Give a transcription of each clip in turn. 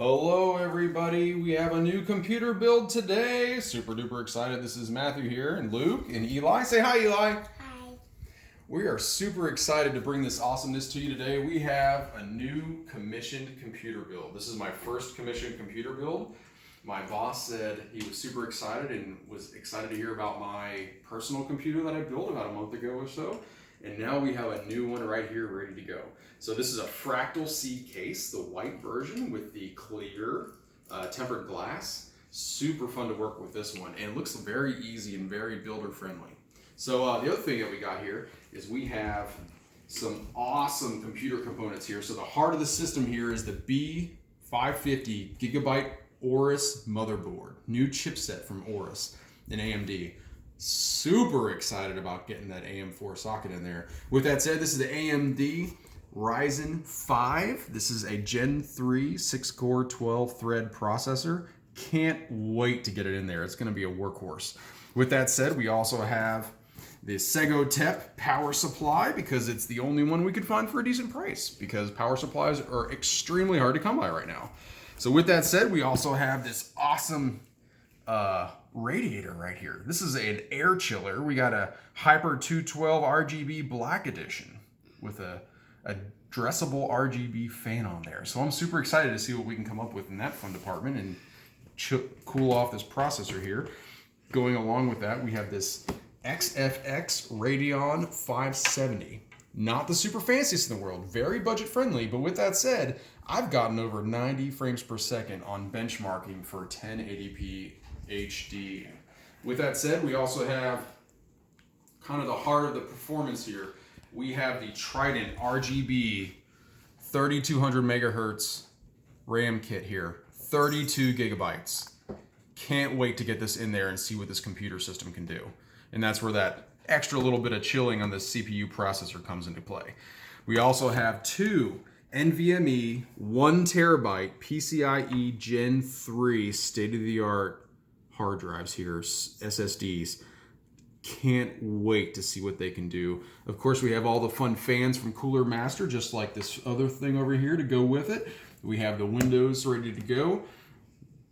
Hello everybody, we have a new computer build today. Super duper excited. This is Matthew here and Luke and Eli. Say hi, Eli. Hi. We are super excited to bring this awesomeness to you today. We have a new commissioned computer build. This is my first commissioned computer build. My boss said he was super excited and was excited to hear about my personal computer that I built about a month ago or so. And now we have a new one right here ready to go. So this is a Fractal C case, the white version with the clear tempered glass. Super fun to work with this one, and it looks very easy and very builder friendly. So the other thing that we got here is we have some awesome computer components here. So the heart of the system here is the B550 gigabyte Aorus motherboard, new chipset from Aorus and AMD. Super excited about getting that AM4 socket in there. With that said, this is the AMD Ryzen 5. This is a Gen 3 6-core 12-thread processor. Can't wait to get it in there. It's going to be a workhorse. With that said, we also have the Segotep power supply because it's the only one we could find for a decent price because power supplies are extremely hard to come by right now. So with that said, we also have this awesome radiator right here. This is an air chiller. We got a Hyper 212 RGB Black Edition with a dressable RGB fan on there. So I'm super excited to see what we can come up with in that fun department and cool off this processor here. Going along with that, we have this XFX Radeon 570. Not the super fanciest in the world, very budget friendly, but with that said, I've gotten over 90 frames per second on benchmarking for 1080p HD. With that said, we also have kind of the heart of the performance here. We have the Trident RGB 3200 megahertz RAM kit here, 32 gigabytes. Can't wait to get this in there and see what this computer system can do. And that's where that extra little bit of chilling on the CPU processor comes into play. We also have two NVMe 1 terabyte PCIe Gen 3 state-of-the-art hard drives here, SSDs. Can't wait to see what they can do. Of course, we have all the fun fans from Cooler Master, just like this other thing over here to go with it. We have the windows ready to go.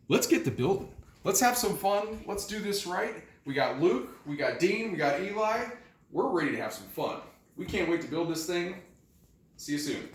Let's get to building. Let's have some fun. Let's do this right. We got Luke, we got Dean, we got Eli. We're ready to have some fun. We can't wait to build this thing. See you soon.